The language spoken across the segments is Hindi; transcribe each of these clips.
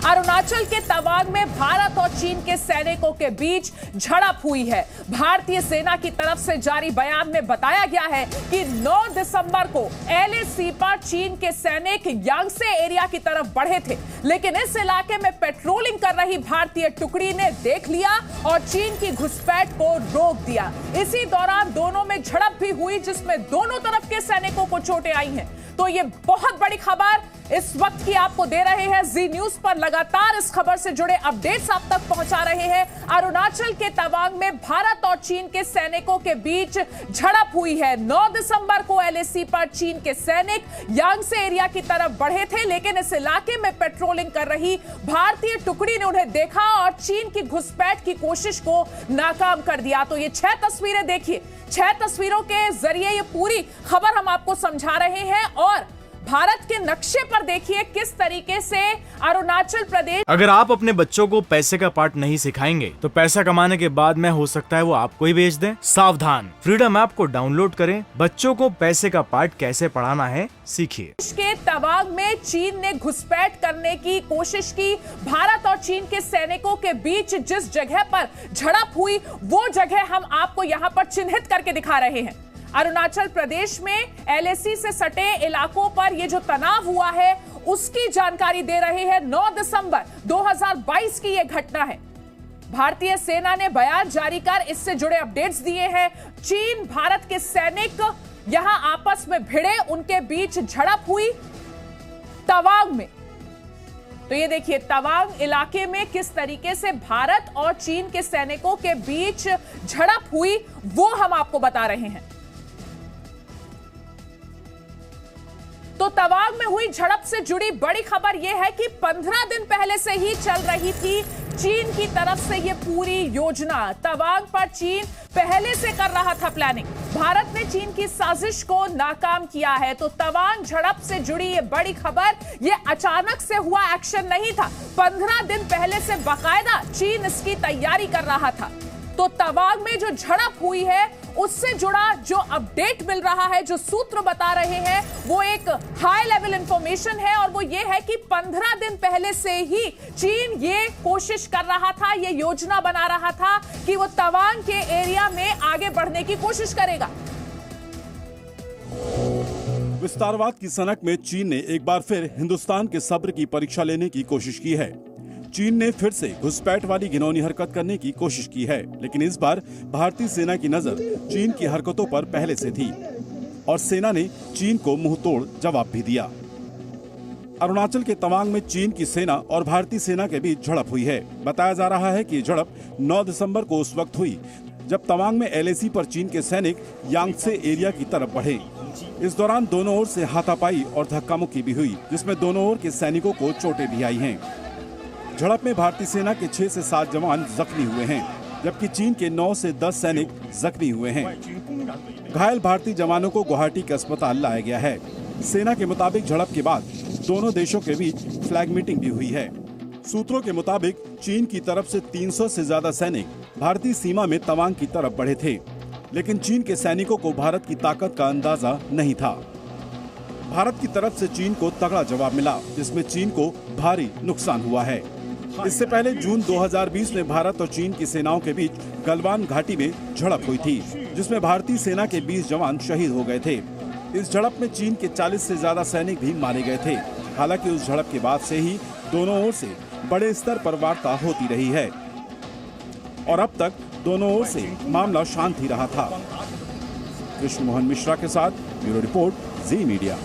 अरुणाचल के तवांग में भारत और चीन के सैनिकों के बीच झड़प हुई है। भारतीय सेना की तरफ से जारी बयान में बताया गया है कि 9 दिसंबर को LAC पर चीन के सैनिक यांगसे एरिया की तरफ बढ़े थे, लेकिन इस इलाके में पेट्रोलिंग कर रही भारतीय टुकड़ी ने देख लिया और चीन की घुसपैठ को रोक दिया। इसी दौरान दोनों में झड़प भी हुई, जिसमें दोनों तरफ के सैनिकों को चोटें आई हैं। तो ये बहुत बड़ी खबर इस वक्त की आपको दे रहे हैं। जी न्यूज पर लगातार इस खबर से जुड़े अपडेट्स आप तक पहुंचा रहे हैं। अरुणाचल के तवांग में भारत और चीन के सैनिकों के बीच झड़प हुई है। 9 दिसंबर को LAC पर चीन के सैनिक यांगसे एरिया की तरफ बढ़े थे, लेकिन इस इलाके में पेट्रोलिंग कर रही भारतीय टुकड़ी ने उन्हें देखा और चीन की घुसपैठ की कोशिश को नाकाम कर दिया। तो ये 6 तस्वीरें देखिए, 6 तस्वीरों के जरिए ये पूरी खबर हम आपको समझा रहे हैं। और भारत के नक्शे पर देखिए किस तरीके से अरुणाचल प्रदेश। अगर आप अपने बच्चों को पैसे का पाठ नहीं सिखाएंगे तो पैसा कमाने के बाद में हो सकता है वो आपको ही बेच दें। सावधान, फ्रीडम ऐप को डाउनलोड करें, बच्चों को पैसे का पाठ कैसे पढ़ाना है सीखिए। के तवांग में चीन ने घुसपैठ करने की कोशिश की। भारत और चीन के सैनिकों के बीच जिस जगह पर झड़प हुई वो जगह हम आपको यहाँ पर चिन्हित करके दिखा रहे हैं। अरुणाचल प्रदेश में LAC से सटे इलाकों पर यह जो तनाव हुआ है उसकी जानकारी दे रहे हैं। 9 दिसंबर 2022 की यह घटना है। भारतीय सेना ने बयान जारी कर इससे जुड़े अपडेट्स दिए हैं। चीन भारत के सैनिक यहां आपस में भिड़े, उनके बीच झड़प हुई तवांग में। तो ये देखिए तवांग इलाके में किस तरीके से भारत और चीन के सैनिकों के बीच झड़प हुई वो हम आपको बता रहे हैं। तो तवांग में हुई झड़प से जुड़ी बड़ी खबर यह है कि 15 दिन पहले से ही चल रही थी चीन की तरफ से यह पूरी योजना। तवांग पर चीन पहले से कर रहा था प्लानिंग। भारत ने चीन की साजिश को नाकाम किया है। तो तवांग झड़प से जुड़ी यह बड़ी खबर, यह अचानक से हुआ एक्शन नहीं था। 15 दिन पहले से बाकायदा चीन इसकी तैयारी कर रहा था। तो तवांग में जो झड़प हुई है उससे जुड़ा जो अपडेट मिल रहा है, जो सूत्र बता रहे हैं, वो एक हाई लेवल इंफॉर्मेशन है और वो ये है कि 15 दिन पहले से ही चीन ये कोशिश कर रहा था, ये योजना बना रहा था कि वो तवांग के एरिया में आगे बढ़ने की कोशिश करेगा। विस्तारवाद की सनक में चीन ने एक बार फिर हिंदुस्तान के सब्र की परीक्षा लेने की कोशिश की है। चीन ने फिर से घुसपैठ वाली घिनौनी हरकत करने की कोशिश की है, लेकिन इस बार भारतीय सेना की नजर चीन की हरकतों पर पहले से थी और सेना ने चीन को मुंहतोड़ जवाब भी दिया। अरुणाचल के तवांग में चीन की सेना और भारतीय सेना के बीच झड़प हुई है। बताया जा रहा है कि झड़प 9 दिसंबर को उस वक्त हुई जब तवांग में LAC पर चीन के सैनिक यांगसे एरिया की तरफ बढ़े। इस दौरान दोनों ओर से हाथापाई और धक्का मुक्की भी हुई, जिसमें दोनों ओर के सैनिकों को चोटें भी आई हैं। झड़प में भारतीय सेना के 6 से 7 जवान जख्मी हुए हैं, जबकि चीन के 9 से 10 सैनिक जख्मी हुए हैं। घायल भारतीय जवानों को गुवाहाटी के अस्पताल लाया गया है। सेना के मुताबिक झड़प के बाद दोनों देशों के बीच फ्लैग मीटिंग भी हुई है। सूत्रों के मुताबिक चीन की तरफ से 300 से ज्यादा सैनिक भारतीय सीमा में तवांग की तरफ बढ़े थे, लेकिन चीन के सैनिकों को भारत की ताकत का अंदाजा नहीं था। भारत की तरफ से चीन को तगड़ा जवाब मिला, जिसमें चीन को भारी नुकसान हुआ है। इससे पहले जून 2020 में भारत और चीन की सेनाओं के बीच गलवान घाटी में झड़प हुई थी, जिसमें भारतीय सेना के 20 जवान शहीद हो गए थे। इस झड़प में चीन के 40 से ज्यादा सैनिक भी मारे गए थे। हालांकि उस झड़प के बाद से ही दोनों ओर से बड़े स्तर पर वार्ता होती रही है और अब तक दोनों ओर से मामला शांत ही रहा था। कृष्ण मोहन मिश्रा के साथ ब्यूरो रिपोर्ट, जी मीडिया।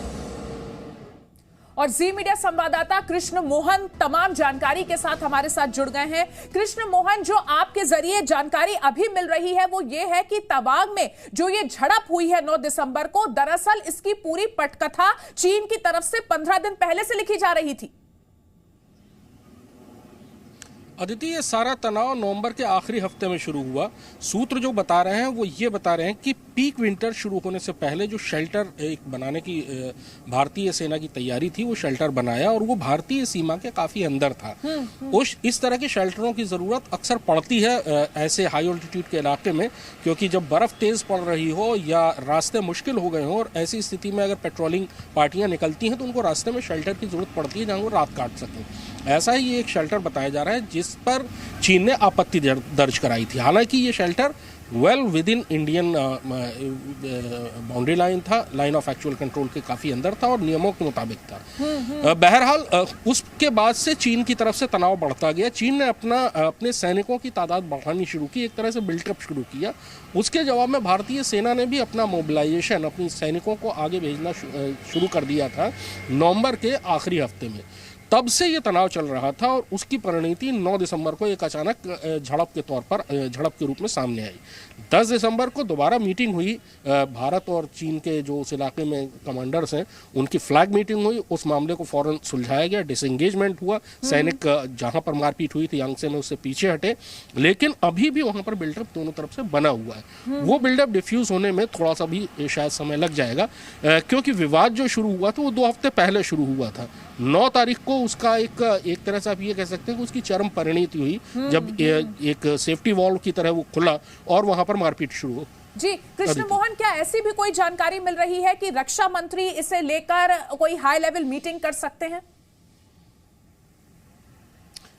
और जी मीडिया संवाददाता कृष्ण मोहन तमाम जानकारी के साथ हमारे साथ जुड़ गए हैं। कृष्ण मोहन, जो आपके जरिए जानकारी अभी मिल रही है वो ये है कि तवांग में जो ये झड़प हुई है 9 दिसंबर को, दरअसल इसकी पूरी पटकथा चीन की तरफ से 15 दिन पहले से लिखी जा रही थी। अदिति, ये सारा तनाव नवंबर के आखिरी हफ्ते में शुरू हुआ। सूत्र जो बता रहे हैं वो ये बता रहे हैं कि पीक विंटर शुरू होने से पहले जो शेल्टर एक बनाने की भारतीय सेना की तैयारी थी, वो शेल्टर बनाया और वो भारतीय सीमा के काफी अंदर था। इस तरह के शेल्टरों की जरूरत अक्सर पड़ती है ऐसे हाई ऑल्टीट्यूड के इलाके में, क्योंकि जब बर्फ तेज पड़ रही हो या रास्ते मुश्किल हो गए हो और ऐसी स्थिति में अगर पेट्रोलिंग पार्टियां निकलती हैं तो उनको रास्ते में शेल्टर की जरूरत पड़ती है जहां वो रात काट सकें। ऐसा ही ये एक शेल्टर बताया जा रहा है जिस पर चीन ने आपत्ति दर्ज कराई थी। हालांकि ये shelter well with in Indian boundary line था, लाइन ऑफ एक्चुअल कंट्रोल के काफी अंदर था और नियमों के मुताबिक था। बहरहाल उसके बाद से चीन की तरफ से तनाव बढ़ता गया। चीन ने अपने सैनिकों की तादाद बढ़ानी शुरू की, एक तरह से बिल्टअप शुरू किया। उसके जवाब में भारतीय सेना ने भी अपना मोबिलाइजेशन, अपनी सैनिकों को आगे भेजना शुरू कर दिया था नवंबर के आखिरी हफ्ते में। तब से ये तनाव चल रहा था और उसकी परिणति 9 दिसंबर को एक अचानक झड़प के रूप में सामने आई। 10 दिसंबर को दोबारा मीटिंग हुई, भारत और चीन के जो उस इलाके में कमांडर्स हैं उनकी फ्लैग मीटिंग हुई। उस मामले को फौरन सुलझाया गया, डिसएंगेजमेंट हुआ। सैनिक जहां पर मारपीट हुई थी यांगसे में, उससे पीछे हटे, लेकिन अभी भी वहां पर बिल्डअप दोनों तरफ से बना हुआ है। वो बिल्डअप डिफ्यूज होने में थोड़ा सा भी शायद समय लग जाएगा, क्योंकि विवाद जो शुरू हुआ था वो 2 हफ्ते पहले शुरू हुआ था। 9 तारीख को उसका एक तरह से आप ये कह सकते हैं कि उसकी चरम परिणति हुई जब एक सेफ्टी वॉल्व की तरह वो खुला और वहां पर मारपीट शुरू हो। जी कृष्ण मोहन, क्या ऐसी भी कोई जानकारी मिल रही है कि रक्षा मंत्री इसे लेकर कोई हाई लेवल मीटिंग कर सकते हैं?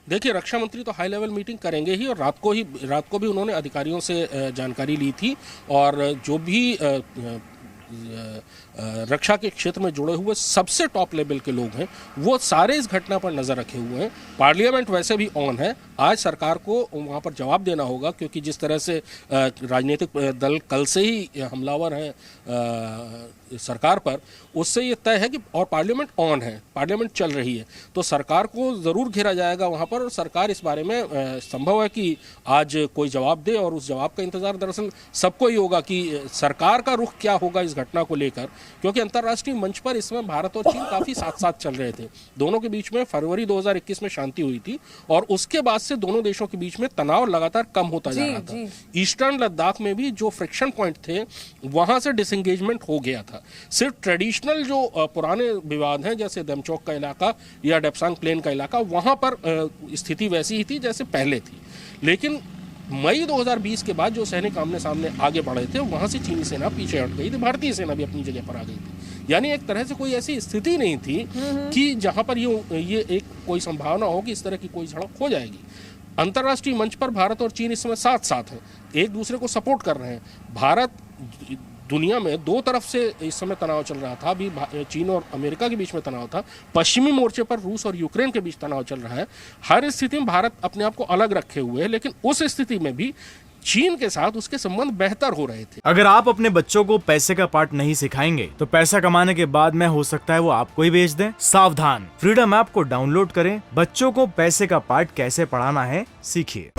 देखिए, रक्षा मंत्री तो हाई लेवल मीटिंग करेंगे ही और रात को भी उन्होंने अधिकारियों से जानकारी ली थी और जो भी रक्षा के क्षेत्र में जुड़े हुए सबसे टॉप लेवल के लोग हैं वो सारे इस घटना पर नजर रखे हुए हैं। पार्लियामेंट वैसे भी ऑन है। आज सरकार को वहां पर जवाब देना होगा, क्योंकि जिस तरह से राजनीतिक दल कल से ही हमलावर हैं सरकार पर, उससे ये तय है कि, और पार्लियामेंट ऑन है, पार्लियामेंट चल रही है, तो सरकार को जरूर घेरा जाएगा वहां पर। और सरकार इस बारे में संभव है कि आज कोई जवाब दे और उस जवाब का इंतजार दरअसल सबको ही होगा कि सरकार का रुख क्या होगा इस घटना को लेकर, क्योंकि अंतर्राष्ट्रीय मंच पर इस समय भारत और चीन काफी साथ साथ चल रहे थे। दोनों के बीच में फरवरी 2021 में शांति हुई थी और उसके बाद से दोनों देशों के बीच में तनाव लगातार कम होता जा रहा था। ईस्टर्न लद्दाख में भी जो फ्रिक्शन पॉइंट थे वहां से डिसएंगेजमेंट हो गया था। सिर्फ ट्रेडिशनल जो पुराने विवाद हैं जैसे दमचौक का इलाका या डेप्सांग प्लेन का इलाका, वहां पर स्थिति वैसी ही थी जैसे पहले थी। लेकिन मई 2020 के बाद जो सैनिक आमने सामने आगे बढ़े थे वहां से चीनी सेना पीछे हट गई थी, भारतीय सेना भी अपनी जगह पर आ गई थी। यानी एक तरह से कोई ऐसी स्थिति नहीं थी कि जहां पर ये एक कोई संभावना हो कि इस तरह की कोई झड़प हो जाएगी। अंतर्राष्ट्रीय मंच पर भारत और चीन इस समय साथ साथ हैं, एक दूसरे को सपोर्ट कर रहे हैं। भारत दुनिया में 2 तरफ से इस समय तनाव चल रहा था, अभी चीन और अमेरिका के बीच में तनाव था, पश्चिमी मोर्चे पर रूस और यूक्रेन के बीच तनाव चल रहा है। हर स्थिति में भारत अपने आप को अलग रखे हुए है, लेकिन उस स्थिति में भी चीन के साथ उसके संबंध बेहतर हो रहे थे। अगर आप अपने बच्चों को पैसे का पार्ट नहीं सिखाएंगे तो पैसा कमाने के बाद में हो सकता है वो आपको ही बेच दें। सावधान, फ्रीडम ऐप को डाउनलोड करें, बच्चों को पैसे का पार्ट कैसे पढ़ाना है सीखिए।